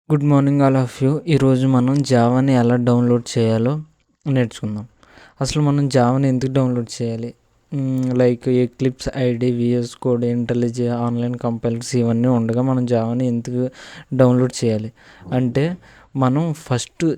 Good morning all of you. ఈరోజు మనం జావాని ఎలా డౌన్లోడ్ చేయాలో నేర్చుకుందాం. అసలు మనం జావాని ఎందుకు డౌన్లోడ్ చేయాలి? Like Eclipse IDE, VS Code, IntelliJ, online compilers ఇవన్నీ ఉండగా మనం జావాని ఎందుకు డౌన్లోడ్ చేయాలి అంటే, మనం ఫస్ట్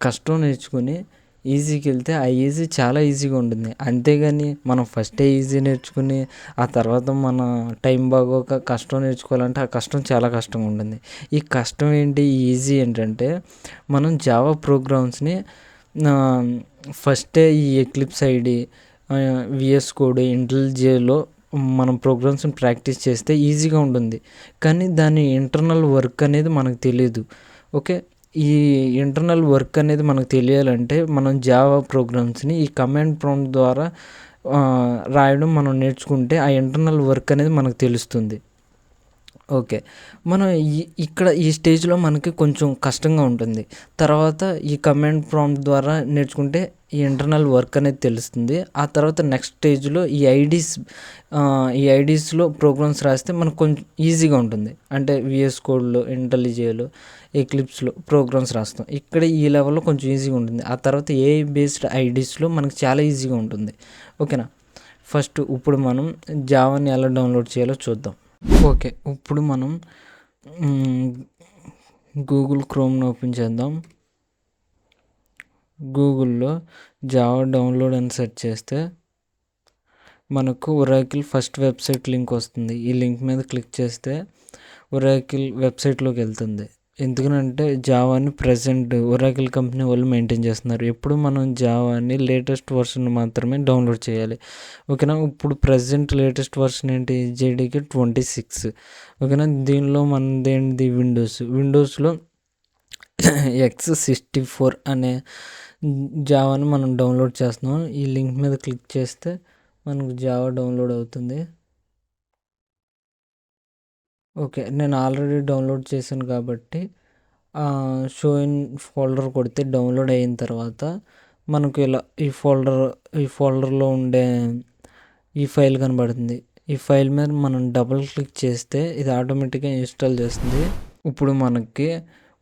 కష్టం నేర్చుకుని ఈజీకి వెళ్తే ఆ ఈజీ చాలా ఈజీగా ఉంటుంది. అంతేగాని మనం ఫస్టే ఈజీ నేర్చుకుని ఆ తర్వాత మన టైం బాగోక కష్టం నేర్చుకోవాలంటే ఆ కష్టం చాలా కష్టంగా ఉంటుంది. ఈ కష్టం ఏంటి, ఈజీ ఏంటంటే మనం జావా ప్రోగ్రామ్స్ని ఫస్టే ఈ ఎక్లిప్స్ ఐడి, విఎస్ కోడ్, ఇంటెలిజేలో మనం ప్రోగ్రామ్స్ని ప్రాక్టీస్ చేస్తే ఈజీగా ఉంటుంది. కానీ దాని ఇంటర్నల్ వర్క్ అనేది మనకు తెలియదు. ఓకే, ఈ ఇంటర్నల్ వర్క్ అనేది మనకు తెలియాలంటే మనం జావా ప్రోగ్రామ్స్ని ఈ కమాండ్ ప్రాంప్ట్ ద్వారా రాయడం మనం నేర్చుకుంటే ఆ ఇంటర్నల్ వర్క్ అనేది మనకు తెలుస్తుంది. ఓకే, మనం ఇక్కడ ఈ స్టేజ్లో మనకి కొంచెం కష్టంగా ఉంటుంది. తర్వాత ఈ కమాండ్ ప్రాంప్ట్ ద్వారా నేర్చుకుంటే ఈ ఇంటర్నల్ వర్క్ అనేది తెలుస్తుంది. ఆ తర్వాత నెక్స్ట్ స్టేజ్లో ఈ ఐడీస్లో ప్రోగ్రామ్స్ రాస్తే మనకు కొంచెం ఈజీగా ఉంటుంది. అంటే విఎస్ కోడ్లో, ఇంటెలిజేలో, ఎక్లిప్స్లో ప్రోగ్రామ్స్ రాస్తాం. ఇక్కడ ఈ లెవెల్లో కొంచెం ఈజీగా ఉంటుంది. ఆ తర్వాత ఏఐ బేస్డ్ ఐడీస్లో మనకు చాలా ఈజీగా ఉంటుంది. ఓకేనా, ఫస్ట్ ఇప్పుడు మనం జావాని ఎలా డౌన్లోడ్ చేయాలో చూద్దాం. ఓకే, ఇప్పుడు మనం గూగుల్ క్రోమ్ని ఓపెన్ చేద్దాం. గూగుల్లో జావా డౌన్లోడ్ అని సెర్చ్ చేస్తే మనకు ఒరాకిల్ ఫస్ట్ వెబ్సైట్ లింక్ వస్తుంది. ఈ లింక్ మీద క్లిక్ చేస్తే ఒరాకిల్ వెబ్సైట్లోకి వెళ్తుంది. ఎందుకనంటే జావాని ప్రజెంట్ ఒరాకిల్ కంపెనీ వాళ్ళు మెయింటైన్ చేస్తున్నారు. ఎప్పుడు మనం జావాని లేటెస్ట్ వర్షన్ మాత్రమే డౌన్లోడ్ చేయాలి. ఓకేనా, ఇప్పుడు ప్రజెంట్ లేటెస్ట్ వర్షన్ ఏంటి, జేడీకే 26. ఓకేనా, దీనిలో మనదేంటి విండోస్లో X64 అనే జావాని మనం డౌన్లోడ్ చేస్తున్నాం. ఈ లింక్ మీద క్లిక్ చేస్తే మనకు జావా డౌన్లోడ్ అవుతుంది. ఓకే, నేను ఆల్రెడీ డౌన్లోడ్ చేశాను కాబట్టి షో ఇన్ ఫోల్డర్ కొడితే డౌన్లోడ్ అయిన తర్వాత మనకు ఇలా ఈ ఫోల్డర్లో ఉండే ఈ ఫైల్ కనబడుతుంది. ఈ ఫైల్ మీద మనం డబుల్ క్లిక్ చేస్తే ఇది ఆటోమేటిక్గా ఇన్స్టాల్ చేస్తుంది. ఇప్పుడు మనకి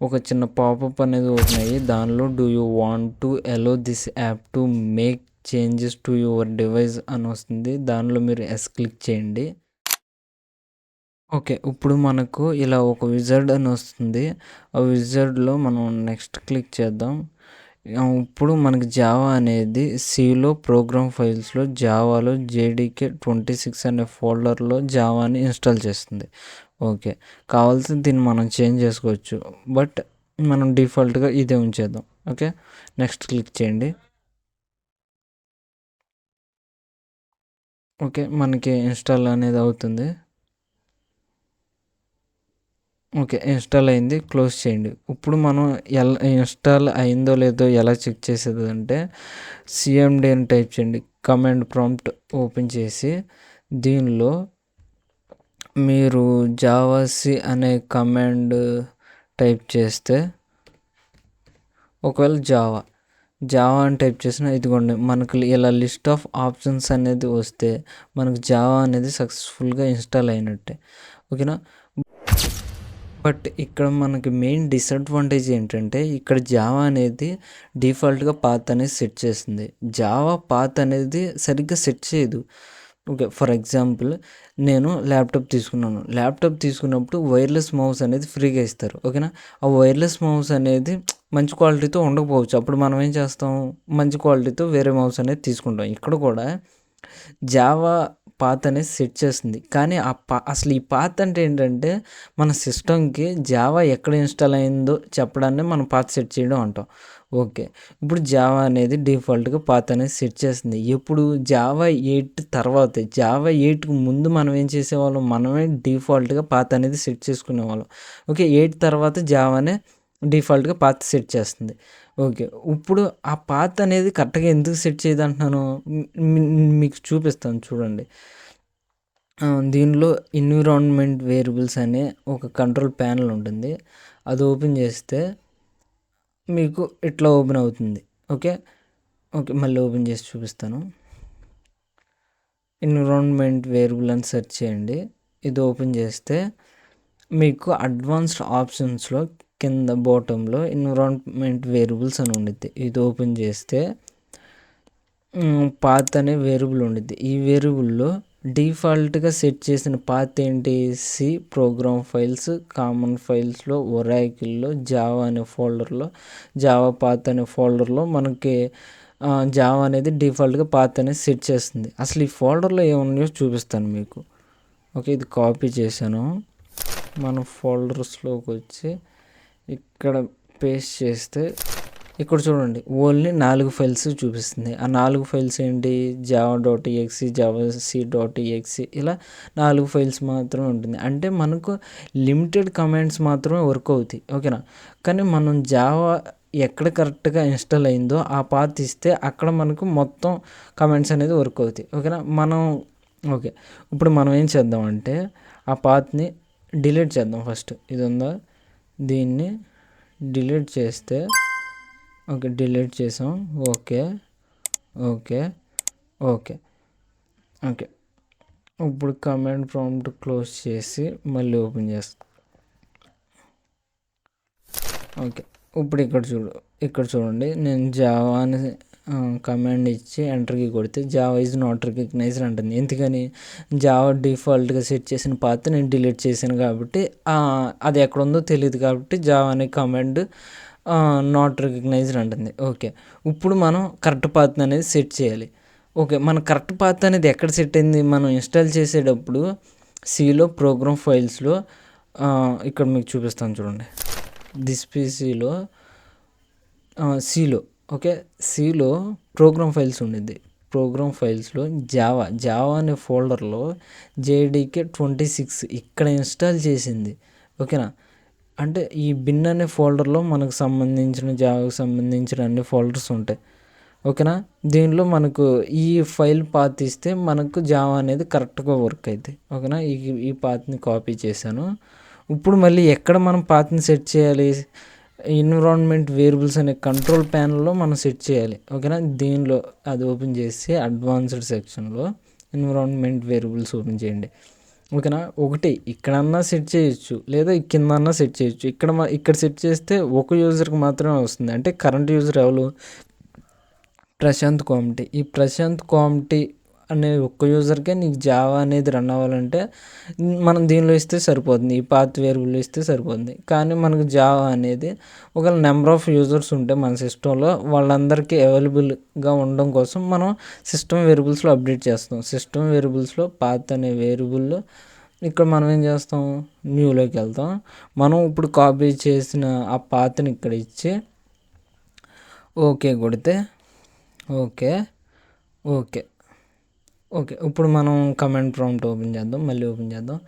ఒక చిన్న పాపప్ అనేది ఓపెన్ అయ్యి దానిలో do you want to allow this app to make changes to your device అని వస్తుంది. దానిలో మీరు ఎస్ క్లిక్ చేయండి. ఓకే, ఇప్పుడు మనకు ఇలా ఒక విజార్డ్ అని వస్తుంది. ఆ విజార్డ్లో మనం నెక్స్ట్ క్లిక్ చేద్దాం. ఇప్పుడు మనకి జావా అనేది సిలో ప్రోగ్రామ్ ఫైల్స్లో జావాలో జేడీకే 26 అనే ఫోల్డర్లో జావాని ఇన్స్టాల్ చేస్తుంది. ఓకే, కావాల్సింది దీన్ని మనం చేంజ్ చేసుకోవచ్చు, బట్ మనం డిఫాల్ట్గా ఇదే ఉంచేద్దాం. ఓకే, నెక్స్ట్ క్లిక్ చేయండి. ఓకే, మనకి ఇన్స్టాల్ అనేది అవుతుంది. ఓకే, ఇన్స్టాల్ అయింది, క్లోజ్ చేయండి. ఇప్పుడు మనం ఎలా ఇన్స్టాల్ అయిందో లేదో ఎలా చెక్ చేసేది అంటే సిఎండి అని టైప్ చేయండి. కమాండ్ ప్రాంప్ట్ ఓపెన్ చేసి దీనిలో మీరు జావాసి అనే కమాండ్ టైప్ చేస్తే, ఒకవేళ జావా అని టైప్ చేసిన ఇదిగోండి మనకు ఇలా లిస్ట్ ఆఫ్ ఆప్షన్స్ అనేది వస్తే మనకు జావా అనేది సక్సెస్ఫుల్గా ఇన్స్టాల్ అయినట్టే. ఓకేనా, బట్ ఇక్కడ మనకి మెయిన్ డిసడ్వాంటేజ్ ఏంటంటే ఇక్కడ జావా అనేది డిఫాల్ట్గా పాత్ అనేది సెట్ చేస్తుంది. జావా పాత్ అనేది సరిగ్గా సెట్ చేయదు. ఓకే, ఫర్ ఎగ్జాంపుల్ నేను ల్యాప్టాప్ తీసుకున్నప్పుడు వైర్లెస్ మౌస్ అనేది ఫ్రీగా ఇస్తారు. ఓకేనా, ఆ వైర్లెస్ మౌస్ అనేది మంచి క్వాలిటీతో ఉండకపోవచ్చు. అప్పుడు మనం ఏం చేస్తాం, మంచి క్వాలిటీతో వేరే మౌస్ అనేది తీసుకుంటాం. ఇక్కడ కూడా జావా పాత్ అనేది సెట్ చేస్తుంది. కానీ అసలు ఈ పాత్ అంటే ఏంటంటే మన సిస్టమ్కి జావా ఎక్కడ ఇన్స్టాల్ అయిందో చెప్పడాన్ని మనం పాత్ సెట్ చేయడం అంటాం. ఓకే, ఇప్పుడు జావా అనేది డిఫాల్ట్గా పాత్ అనేది సెట్ చేస్తుంది. ఎప్పుడు జావా 8 తర్వాతే, జావా 8కి ముందు మనం ఏం చేసేవాళ్ళం, మనమే డిఫాల్ట్గా పాత్ అనేది సెట్ చేసుకునేవాళ్ళం. ఓకే, 8 తర్వాత జావానే డిఫాల్ట్గా పాత్ సెట్ చేస్తుంది. ఓకే, ఇప్పుడు ఆ పాత్ అనేది కరెక్ట్గా ఎందుకు సెట్ చేయదు అంటున్నాను, మీకు చూపిస్తాను చూడండి. దీనిలో ఎన్విరాన్మెంట్ వేరియబుల్స్ అనే ఒక కంట్రోల్ ప్యానల్ ఉంటుంది. అది ఓపెన్ చేస్తే మీకు ఇట్లా ఓపెన్ అవుతుంది. ఓకే, మళ్ళీ ఓపెన్ చేసి చూపిస్తాను. ఎన్విరాన్మెంట్ వేరియబుల్ అని సెర్చ్ చేయండి. ఇది ఓపెన్ చేస్తే మీకు అడ్వాన్స్డ్ ఆప్షన్స్లో కింద బాటంలో ఎన్విరాన్మెంట్ వేరియబుల్స్ అని ఉండిద్ది. ఇది ఓపెన్ చేస్తే పాత్ అనే వేరియబుల్ ఉండిద్ది. ఈ వేరియబుల్లో డిఫాల్ట్గా సెట్ చేసిన పాత్ ఏంటి, సి ప్రోగ్రామ్ ఫైల్స్ కామన్ ఫైల్స్లో ఒరాకిల్లో జావా అనే ఫోల్డర్లో జావా పాత్ అనే ఫోల్డర్లో మనకి జావా అనేది డిఫాల్ట్గా పాత్ అనేది సెట్ చేస్తుంది. అసలు ఈ ఫోల్డర్లో ఏమున్నాయో చూపిస్తాను మీకు. ఓకే, ఇది కాపీ చేశాను. మన ఫోల్డర్స్లోకి వచ్చి ఇక్కడ పేస్ట్ చేస్తే ఇక్కడ చూడండి ఓన్లీ 4 ఫైల్స్ చూపిస్తుంది. ఆ 4 ఫైల్స్ ఏంటి, java.exe, javac.exe, ఇలా 4 ఫైల్స్ మాత్రమే ఉంటుంది. అంటే మనకు లిమిటెడ్ కమాండ్స్ మాత్రమే వర్క్ అవుతాయి. ఓకేనా, కానీ మనం జావా ఎక్కడ కరెక్ట్గా ఇన్స్టాల్ అయిందో ఆ పాత్ ఇస్తే అక్కడ మనకు మొత్తం కమాండ్స్ అనేది వర్క్ అవుతాయి. ఓకేనా, ఓకే, ఇప్పుడు మనం ఏం చేద్దామంటే ఆ పాత్ని డిలీట్ చేద్దాం. ఫస్ట్ ఇది ఉందా, దీన్ని డిలీట్ చేస్తే ఓకే, డిలీట్ చేసాం. ఓకే ఓకే ఓకే ఓకే ఇప్పుడు కమాండ్ ప్రాంప్ట్ క్లోజ్ చేసి మళ్ళీ ఓపెన్ చేస్తాం. ఓకే, ఇప్పుడు ఇక్కడ చూడండి నేను జావా అని కమాండ్ ఇచ్చి ఎంటర్కి కొడితే జావా ఈజ్ నాట్ రికగ్నైజ్డ్ అంటుంది. ఎందుకని, జావా డిఫాల్ట్గా సెట్ చేసిన పాత్ నేను డిలీట్ చేశాను కాబట్టి అది ఎక్కడ ఉందో తెలియదు కాబట్టి జావా అనే కమాండ్ నాట్ రికగ్నైజ్డ్ అంటుంది. ఓకే, ఇప్పుడు మనం కరెక్ట్ పాత్ అనేది సెట్ చేయాలి. ఓకే, మన కరెక్ట్ పాత్ అనేది ఎక్కడ సెట్ అయింది, మనం ఇన్స్టాల్ చేసేటప్పుడు సిలో ప్రోగ్రామ్ ఫైల్స్లో ఇక్కడ మీకు చూపిస్తాను చూడండి. దిస్ పీసీలో సిలో ఓకే, సిలో ప్రోగ్రామ్ ఫైల్స్ ఉండిద్ది. ప్రోగ్రామ్ ఫైల్స్లో జావా అనే ఫోల్డర్లో JDK 26 ఇక్కడ ఇన్స్టాల్ చేసింది. ఓకేనా, అంటే ఈ బిన్ అనే ఫోల్డర్లో మనకు సంబంధించిన జావాకు సంబంధించిన అన్ని ఫోల్డర్స్ ఉంటాయి. ఓకేనా, దీనిలో మనకు ఈ ఫైల్ పాత్ ఇస్తే మనకు జావా అనేది కరెక్ట్గా వర్క్ అవుతుంది. ఓకేనా, ఈ పాత్ని కాపీ చేశాను. ఇప్పుడు మళ్ళీ ఎక్కడ మనం పాత్ని సెట్ చేయాలి, ఎన్విరాన్మెంట్ వేరియబుల్స్ అనే కంట్రోల్ ప్యానల్లో మనం సెట్ చేయాలి. ఓకేనా, దీనిలో అది ఓపెన్ చేసి అడ్వాన్స్డ్ సెక్షన్లో ఎన్విరాన్మెంట్ వేరియబుల్స్ ఓపెన్ చేయండి. ఓకేనా, ఒకటి ఇక్కడన్నా సెట్ చేయొచ్చు లేదా కిందన్నా సెట్ చేయొచ్చు. ఇక్కడ సెట్ చేస్తే ఒక యూజర్కి మాత్రమే వస్తుంది. అంటే కరెంట్ యూజర్ ఎవరు, ప్రశాంత్ కామ్టీ. ఈ ప్రశాంత్ కామ్టీ అనే ఒక్క యూజర్కే నీకు జావా అనేది రన్ అవ్వాలంటే మనం దీనిలో ఇస్తే సరిపోతుంది, ఈ పాత్ వేరియబుల్ ఇస్తే సరిపోతుంది. కానీ మనకు జావా అనేది ఒక నెంబర్ ఆఫ్ యూజర్స్ ఉంటే మన సిస్టంలో వాళ్ళందరికీ అవైలబుల్గా ఉండడం కోసం మనం సిస్టమ్ వేరియబుల్స్లో అప్డేట్ చేస్తాం. సిస్టమ్ వేరియబుల్స్లో పాత్ అనే వేరియబుల్లో ఇక్కడ మనం ఏం చేస్తాం, న్యూలోకి వెళ్తాం. మనం ఇప్పుడు కాపీ చేసిన ఆ పాత్ని ఇక్కడ ఇచ్చి ఓకే కొడితే ఓకే ఓకే ఓకే ఇప్పుడు మనం కమాండ్ ప్రాంప్ట్ ఓపెన్ చేద్దాం, మళ్ళీ ఓపెన్ చేద్దాం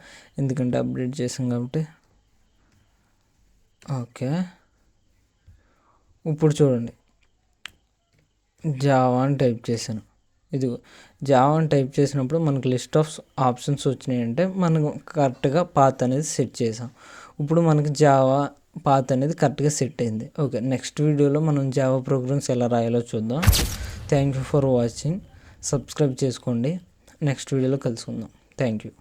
ఎందుకంటే అప్డేట్ చేసాం కాబట్టి. ఓకే, ఇప్పుడు చూడండి జావా అని టైప్ చేశాను. ఇదిగో జావా అని టైప్ చేసినప్పుడు మనకు లిస్ట్ ఆఫ్ ఆప్షన్స్ వచ్చినాయి అంటే మనం కరెక్ట్గా పాత్ అనేది సెట్ చేసాం. ఇప్పుడు మనకి జావా పాత్ అనేది కరెక్ట్గా సెట్ అయింది. ఓకే, నెక్స్ట్ వీడియోలో మనం జావా ప్రోగ్రామ్స్ ఎలా రాయాలో చూద్దాం. Thank you for watching. Subscribe చేసుకోండి. నెక్స్ట్ వీడియోలో కలుసుకుందాం. Thank you.